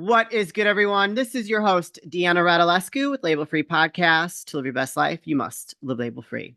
What is good, everyone? This is your host, Deanna Radulescu with Label Free Podcast. To live your best life, you must live label free.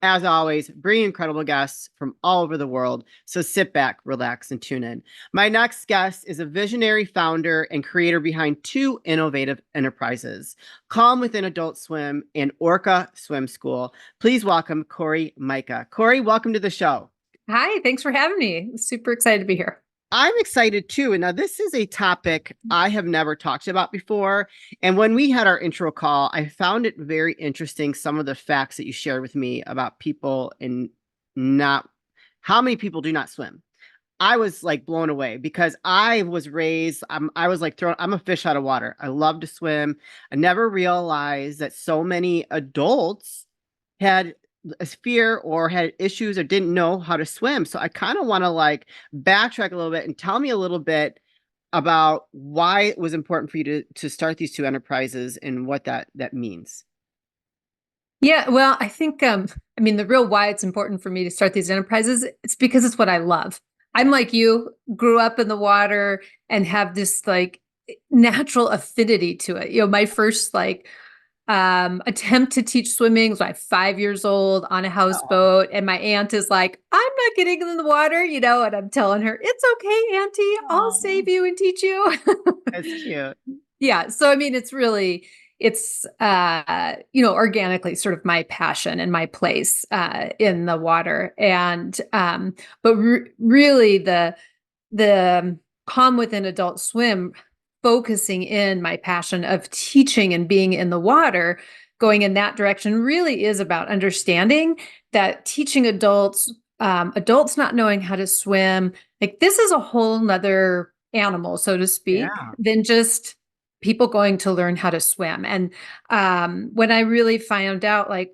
As always, bring incredible guests from all over the world. So sit back, relax, and tune in. My next guest is a visionary founder and creator behind two innovative enterprises, Calm Within Adult Swim and Orca Swim School. Please welcome Cori Myka. Cori, welcome to the show. Hi, thanks for having me. Super excited to be here. I'm excited too. And now this is a topic I have never talked about before. And when we had our intro call, I found it very interesting. Some of the facts that you shared with me about people and not how many people do not swim. I was like blown away because I was raised, I was like I'm a fish out of water. I love to swim. I never realized that so many adults had a fear or had issues or didn't know how to swim. So I kind of want to like backtrack a little bit and tell me a little bit about why it was important for you to start these two enterprises and what that means. Yeah, well, I think the real why it's important for me to start these enterprises, it's because it's what I love. I'm like you, grew up in the water and have this like natural affinity to it. My first attempt to teach swimming was like 5 years old on a Oh, houseboat. And my aunt is like, I'm not getting in the water, and I'm telling her, it's okay, Auntie, I'll oh, save you and teach you. that's cute. Yeah. So, it's organically sort of my passion and my place in the water. But really the Calm Within Adult Swim, focusing in my passion of teaching and being in the water, going in that direction really is about understanding that teaching adults not knowing how to swim, like this is a whole nother animal, so to speak, Yeah. than just people going to learn how to swim. And when I really found out like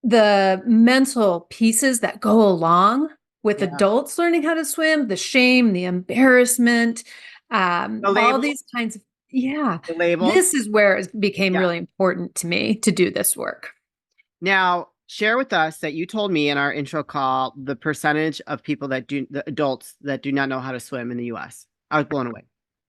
the mental pieces that go along with Yeah. adults learning how to swim, the shame, the embarrassment, The all labels, these kinds of, yeah, the labels. this is where it became Yeah. really important to me to do this work. Now, share with us that you told me in our intro call the percentage of people the adults that do not know how to swim in the US. I was blown away.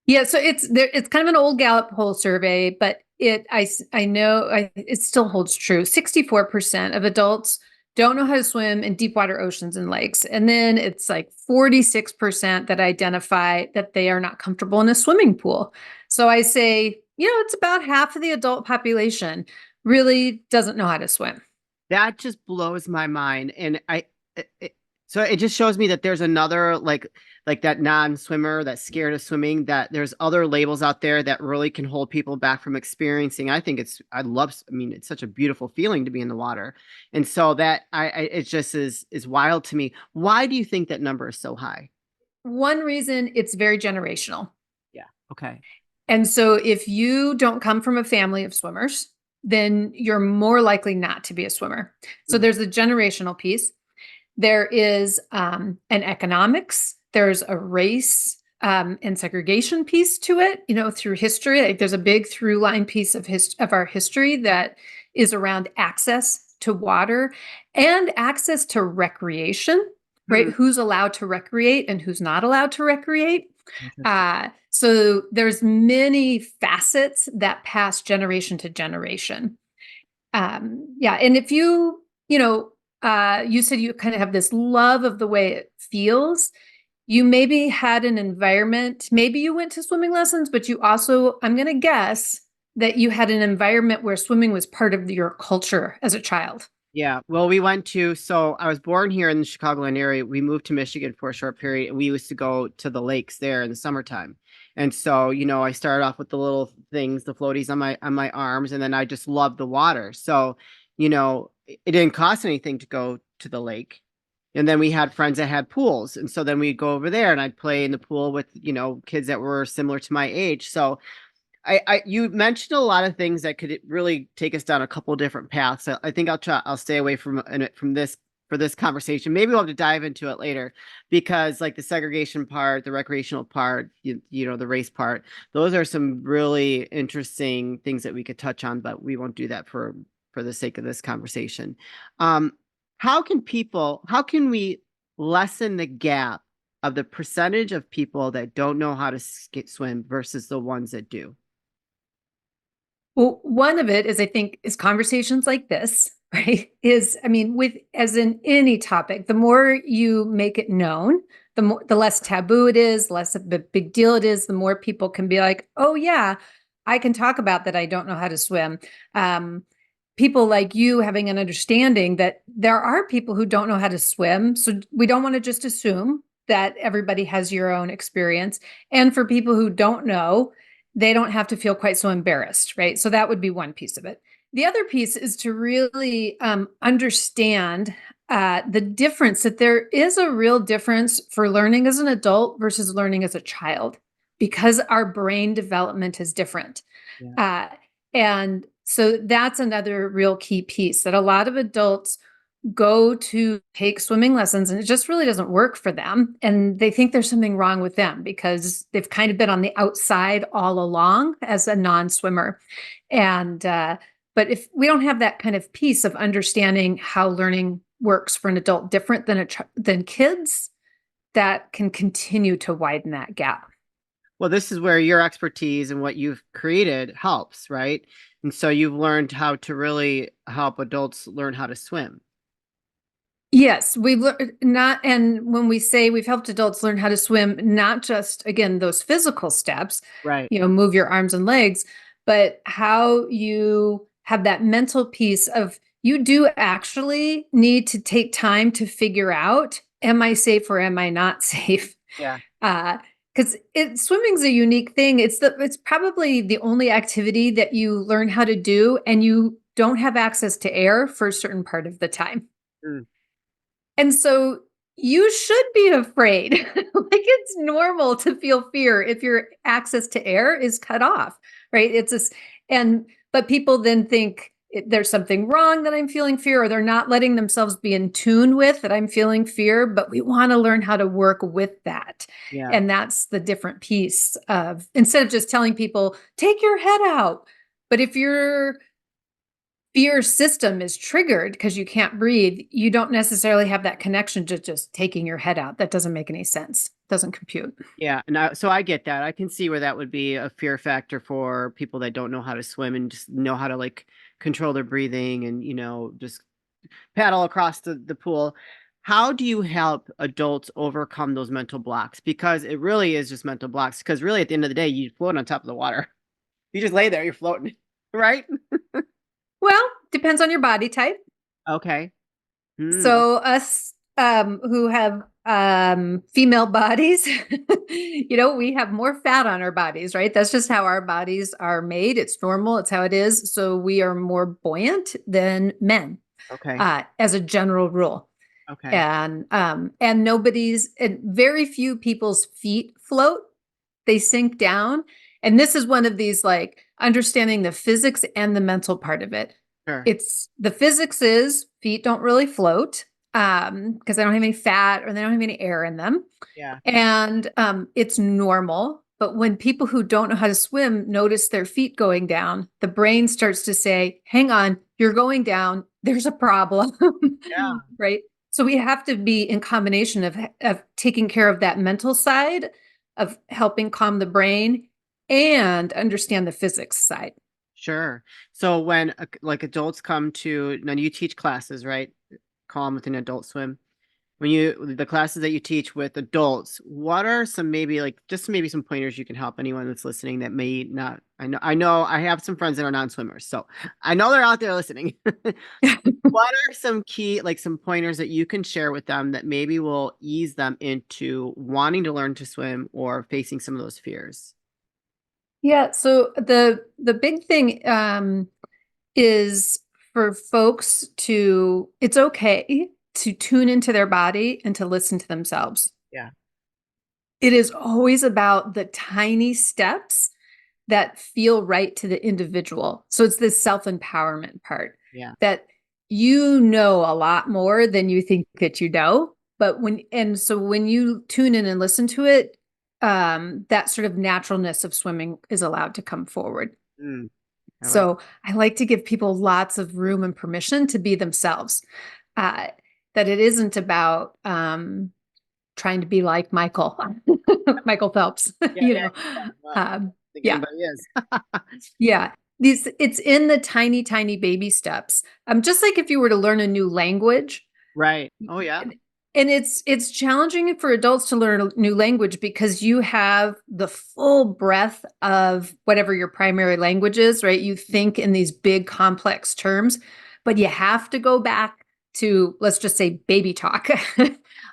Yeah, so it's kind of an old Gallup poll survey, but I know it still holds true. 64% of adults don't know how to swim in deep water oceans and lakes. And then it's like 46% that identify that they are not comfortable in a swimming pool. So I say, it's about half of the adult population really doesn't know how to swim. That just blows my mind. And so it just shows me that there's another like that non-swimmer that's scared of swimming, that there's other labels out there that really can hold people back from experiencing. I mean, it's such a beautiful feeling to be in the water. And so that it just is wild to me. Why do you think that number is so high? One reason, it's very generational. Yeah. Okay. And so if you don't come from a family of swimmers, then you're more likely not to be a swimmer. So Mm. there's the generational piece. There is an economics, there's a race and segregation piece to it, through history. Like there's a big through line piece of our history that is around access to water and access to recreation, right? Hmm. Who's allowed to recreate and who's not allowed to recreate. Interesting. So there's many facets that pass generation to generation. Yeah, and if you said you kind of have this love of the way it feels. You maybe had an environment, maybe you went to swimming lessons, but you also, I'm going to guess that you had an environment where swimming was part of your culture as a child. Yeah. Well, so I was born here in the Chicagoland area. We moved to Michigan for a short period, and we used to go to the lakes there in the summertime. And so, I started off with the little things, the floaties on my arms, and then I just loved the water. So, it didn't cost anything to go to the lake. And then we had friends that had pools. And so then we'd go over there and I'd play in the pool with, kids that were similar to my age. So you mentioned a lot of things that could really take us down a couple of different paths. I think I'll stay away from this for this conversation. Maybe we'll have to dive into it later because like the segregation part, the recreational part, the race part, those are some really interesting things that we could touch on, but we won't do that for the sake of this conversation. Um, how can we lessen the gap of the percentage of people that don't know how to swim versus the ones that do? Well, one of it is, I think, is conversations like this, right? Is, I mean, with as in any topic, the more you make it known, the less taboo it is, less of a big deal it is, the more people can be like, oh yeah, I can talk about that I don't know how to swim. Um, People like you having an understanding that there are people who don't know how to swim. So we don't want to just assume that everybody has your own experience. And for people who don't know, they don't have to feel quite so embarrassed, right? So that would be one piece of it. The other piece is to really understand the difference, that there is a real difference for learning as an adult versus learning as a child, because our brain development is different. Yeah. Uh, and so that's another real key piece, that a lot of adults go to take swimming lessons and it just really doesn't work for them. And they think there's something wrong with them because they've kind of been on the outside all along as a non-swimmer. And, but if we don't have that kind of piece of understanding how learning works for an adult different than than kids, that can continue to widen that gap. Well, this is where your expertise and what you've created helps, right? And so you've learned how to really help adults learn how to swim. Yes, we've learned not, and when we say we've helped adults learn how to swim, not just again those physical steps, Right. move your arms and legs, but how you have that mental piece of, you do actually need to take time to figure out, am I safe or am I not safe? Yeah. Because swimming's a unique thing. It's probably the only activity that you learn how to do and you don't have access to air for a certain part of the time. Mm. And so you should be afraid. Like, it's normal to feel fear if your access to air is cut off, right? It's this, and but people then think there's something wrong that I'm feeling fear, or they're not letting themselves be in tune with that I'm feeling fear. But we want to learn how to work with that. Yeah. And that's the different piece of, instead of just telling people, take your head out. But if your fear system is triggered because you can't breathe, you don't necessarily have that connection to just taking your head out. That doesn't make any sense. Doesn't compute. Yeah. So I get that. I can see where that would be a fear factor for people that don't know how to swim and just know how to like control their breathing and, just paddle across the pool. How do you help adults overcome those mental blocks? Because it really is just mental blocks. Because really, at the end of the day, you float on top of the water. You just lay there, you're floating, right? Well, depends on your body type. Okay. So us who have female bodies, we have more fat on our bodies, right? That's just how our bodies are made. It's normal, it's how it is. So we are more buoyant than men, Okay. as a general rule. Okay. And nobody's, and very few people's feet float, they sink down. And this is one of these, like, understanding the physics and the mental part of it. Sure. It's the physics is feet don't really float because they don't have any fat or they don't have any air in them. Yeah. And it's normal. But when people who don't know how to swim notice their feet going down, the brain starts to say, hang on, you're going down. There's a problem. Yeah. Right. So we have to be in combination of taking care of that mental side, of helping calm the brain and understand the physics side. Sure. So when like adults come to, now you teach classes, right? Calm with an adult swim. When the classes that you teach with adults, what are some, maybe like just maybe some pointers you can help anyone that's listening that may not, I know I have some friends that are non-swimmers, so I know they're out there listening. What are some key, like some pointers that you can share with them that maybe will ease them into wanting to learn to swim or facing some of those fears? Yeah, so the big thing is for folks to, it's okay to tune into their body and to listen to themselves. Yeah. It is always about the tiny steps that feel right to the individual. So it's this self-empowerment part, Yeah. that you know a lot more than you think that you know. But when you tune in and listen to it, that sort of naturalness of swimming is allowed to come forward. Mm, I like. So I like to give people lots of room and permission to be themselves. Uh, that it isn't about trying to be like Michael, Michael Phelps, Yeah, you yeah, know. yeah. Well, I Um, don't think yeah, anybody is. yeah. It's in the tiny, tiny baby steps. Just like if you were to learn a new language, Right. Oh, yeah. and it's challenging for adults to learn a new language because you have the full breadth of whatever your primary language is, right? You think in these big complex terms, but you have to go back to, let's just say, baby talk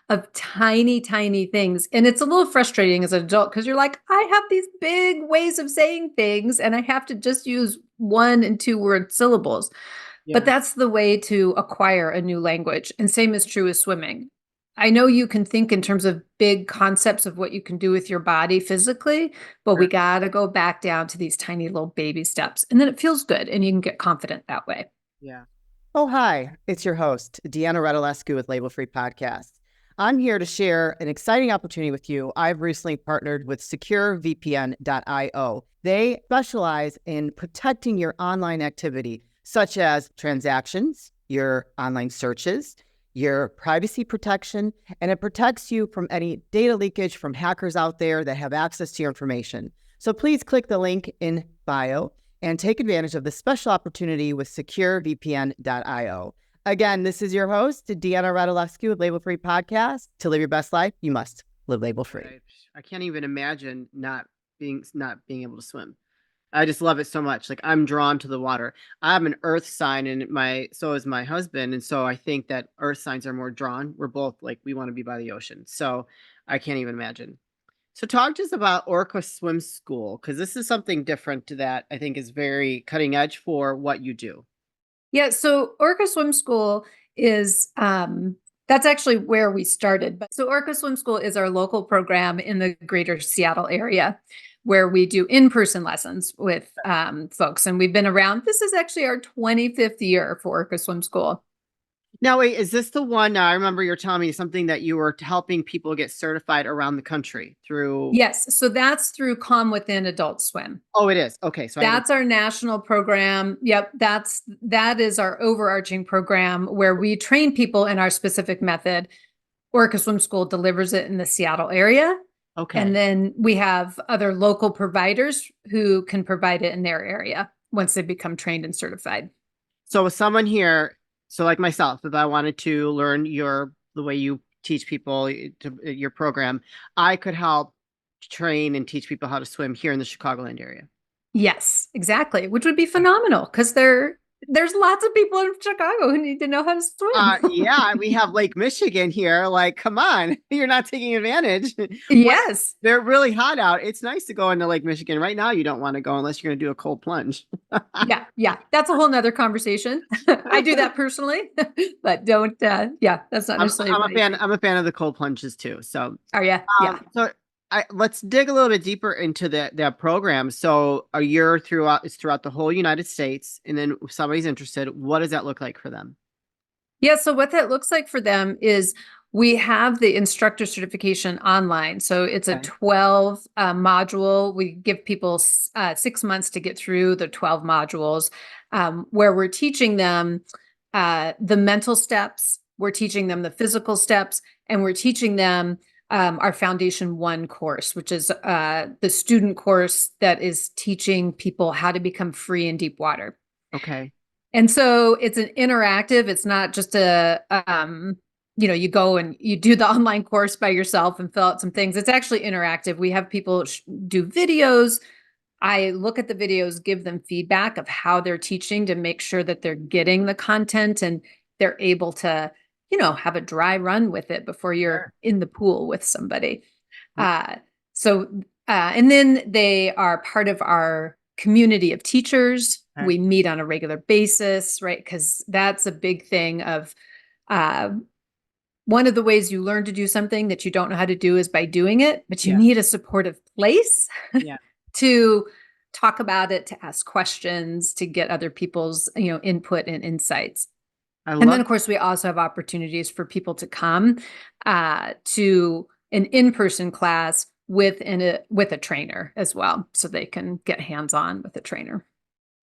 of tiny, tiny things. And it's a little frustrating as an adult because you're like, I have these big ways of saying things and I have to just use 1 and 2 word syllables. But Yeah. that's the way to acquire a new language. And same is true as swimming. I know you can think in terms of big concepts of what you can do with your body physically, but we Sure. got to go back down to these tiny little baby steps. And then it feels good and you can get confident that way. Yeah. Oh, hi. It's your host, Deanna Radulescu with Label Free Podcast. I'm here to share an exciting opportunity with you. I've recently partnered with SecureVPN.io. They specialize in protecting your online activity, such as transactions, your online searches, your privacy protection, and it protects you from any data leakage from hackers out there that have access to your information. So please click the link in bio and take advantage of this special opportunity with SecureVPN.io. Again, this is your host, Deanna Radulescu with Label Free Podcast. To live your best life, you must live label free. I can't even imagine not being able to swim. I just love it so much. Like I'm drawn to the water. I'm an earth sign and so is my husband. And so I think that earth signs are more drawn. We're both like we want to be by the ocean. So I can't even imagine. So talk to us about Orca Swim School, because this is something different to that I think is very cutting edge for what you do. Yeah, so Orca Swim School is that's actually where we started. But so Orca Swim School is our local program in the greater Seattle area where we do in-person lessons with folks. And we've been around. This is actually our 25th year for Orca Swim School. Now, wait, is this the one? Now, I remember you're telling me something that you were helping people get certified around the country through. Yes, so that's through Calm Within Adult Swim. Oh, it is. Okay, so I haven't. That's our national program. Yep, that is our overarching program where we train people in our specific method. Orca Swim School delivers it in the Seattle area. And Okay. then we have other local providers who can provide it in their area once they become trained and certified. So with someone here, so like myself, if I wanted to learn the way you teach people your program, I could help train and teach people how to swim here in the Chicagoland area. Yes, exactly, which would be phenomenal because there's lots of people in Chicago who need to know how to swim. Yeah, we have Lake Michigan here. Like, come on, you're not taking advantage. What? Yes. They're really hot out. It's nice to go into Lake Michigan. Right now, you don't want to go unless you're going to do a cold plunge. Yeah, yeah. That's a whole nother conversation. I do that personally, but don't yeah, that's not necessarily I'm a advice. fan. I'm a fan of the cold plunges too. So, Oh yeah, yeah. so let's dig a little bit deeper into that program. So, a year throughout it's throughout the whole United States, and then if somebody's interested, what does that look like for them? Yeah, so what that looks like for them is we have the instructor certification online. So it's a Okay. 12 module. We give people 6 months to get through the 12 modules where we're teaching them the mental steps, we're teaching them the physical steps, and we're teaching them our Foundation 1 course, which is the student course that is teaching people how to become free in deep water. Okay. And so it's an interactive, it's not just you go and you do the online course by yourself and fill out some things. It's actually interactive. We have people do videos. I look at the videos, give them feedback of how they're teaching to make sure that they're getting the content and they're able to, have a dry run with it before you're Sure. in the pool with somebody. Mm. Uh, and then they are part of our community of teachers. Okay. We meet on a regular basis, right? Because that's a big thing of uh, one of the ways you learn to do something that you don't know how to do is by doing it, but you Yeah. need a supportive place Yeah. to talk about it, to ask questions, to get other people's, input and insights. I And then, love. of course, we also have opportunities for people to come to an in-person class with a trainer as well, so they can get hands-on with a trainer.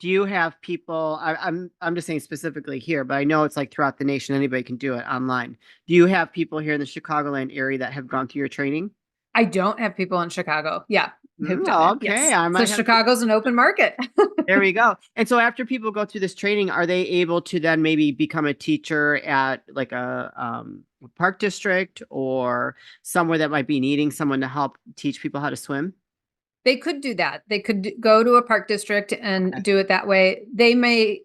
do you have people? I'm just saying specifically here, but I know it's like throughout the nation, anybody can do it online. Do you have people here in the Chicagoland area that have gone through your training? I don't have people in Chicago. Yeah, who've done Oh, it. okay, Yes. I So might have. Chicago's an open market. There we go. And so after people go through this training, are they able to then maybe become a teacher at like a park district or somewhere that might be needing someone to help teach people how to swim? They could do that. They could go to a park district and Okay. do it that way. They may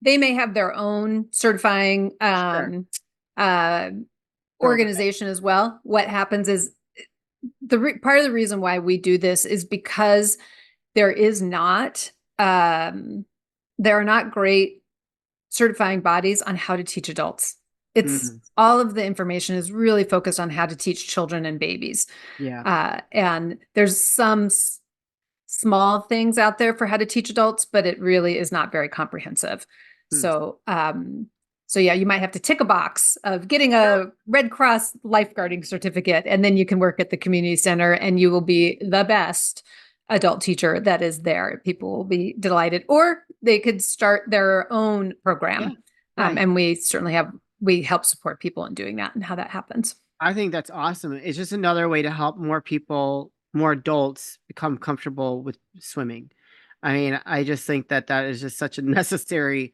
have their own certifying Sure. uh Program. organization as well. What happens is part of the reason why we do this is because there is not there are not great certifying bodies on how to teach adults. It's Mm, all of the information is really focused on how to teach children and babies. yeah. And there's some small things out there for how to teach adults, but it really is not very comprehensive. Hmm. So yeah, you might have to tick a box of getting a Red Cross lifeguarding certificate, and then you can work at the community center and you will be the best adult teacher that is there. People will be delighted, or they could start their own Yeah. program. Right. And we help support people in doing that and how that happens. I think that's awesome. It's just another way to help more people, more adults become comfortable with swimming. I mean, I just think that that is just such a necessary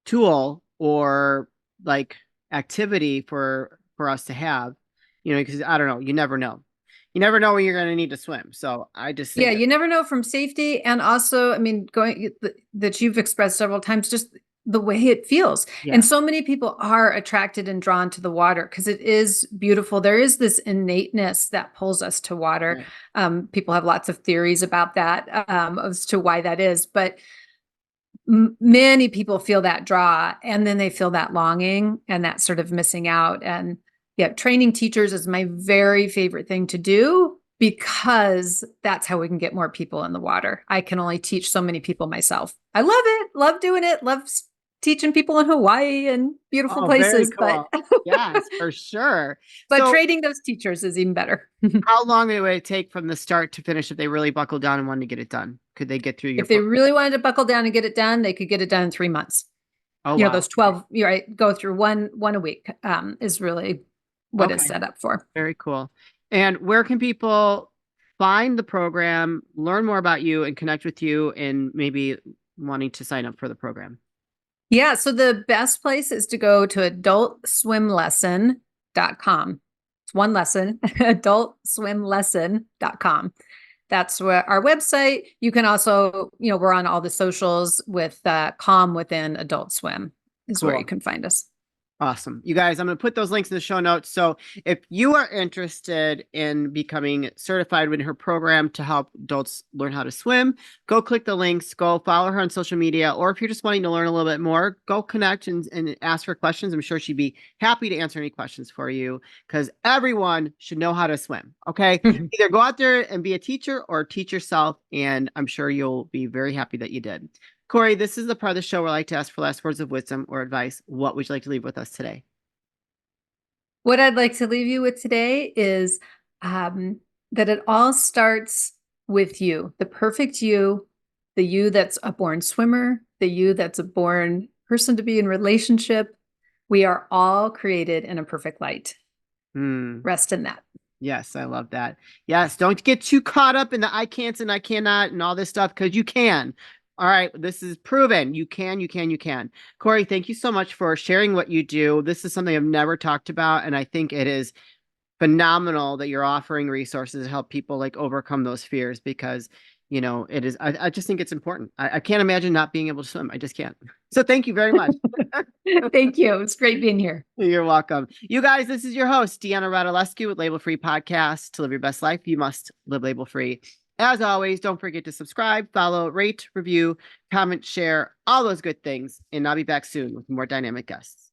tool or like activity for us to have, because I don't know, you never know. You never know when you're going to need to swim. So I just Yeah, think that, you never know from safety, and also, I mean, going that you've expressed several times, just the way it feels. And yeah, so many people are attracted and drawn to the water because it is beautiful. There is this innateness that pulls us to water. right. People have lots of theories about that, as to why that is, but many people feel that draw, and then they feel that longing and that sort of missing out. And yeah, training teachers is my very favorite thing to do because that's how we can get more people in the water. I can only teach so many people myself. I love it, love doing it, love teaching people in Hawaii and beautiful Oh, very places, but cool. Yes, for sure. but So training those teachers is even better. how long would it take from the start to finish if they really buckle down and wanted to get it done? Could they get through your If they program? really wanted to buckle down and get it done, they could get it done in 3 months. Oh, wow. Those 12, you're right, go through one a week, is really what it's Okay. set up for. Very cool. And where can people find the program, learn more about you, and connect with you, and maybe wanting to sign up for the program? Yeah, so the best place is to go to adultswimlesson.com. It's one lesson, adultswimlesson.com. That's where our website. You can also, we're on all the socials with Calm Within Adult Swim is where you Cool. can find us. Awesome. You guys, I'm going to put those links in the show notes. So if you are interested in becoming certified with her program to help adults learn how to swim, go click the links, go follow her on social media, or if you're just wanting to learn a little bit more, go connect and ask her questions. I'm sure she'd be happy to answer any questions for you because everyone should know how to swim. Okay. Either go out there and be a teacher or teach yourself. And I'm sure you'll be very happy that you did. Cori, this is the part of the show where I like to ask for last words of wisdom or advice. What would you like to leave with us today? What I'd like to leave you with today is that it all starts with you, the perfect you, the you that's a born swimmer, the you that's a born person to be in relationship. We are all created in a perfect light. Hmm. Rest in that. Yes, I love that. Yes, don't get too caught up in the I can't and I cannot and all this stuff because you can. All right, this is proven. You can, you can, you can. Cori, thank you so much for sharing what you do. This is something I've never talked about, and I think it is phenomenal that you're offering resources to help people like overcome those fears because it is I just think it's important. I can't imagine not being able to swim. I just can't. So thank you very much. Thank you. It's great being here. You're welcome. You guys, this is your host, Deanna Radulescu with Label Free Podcast. To live your best life, you must live label free. As always, don't forget to subscribe, follow, rate, review, comment, share, all those good things. And I'll be back soon with more dynamic guests.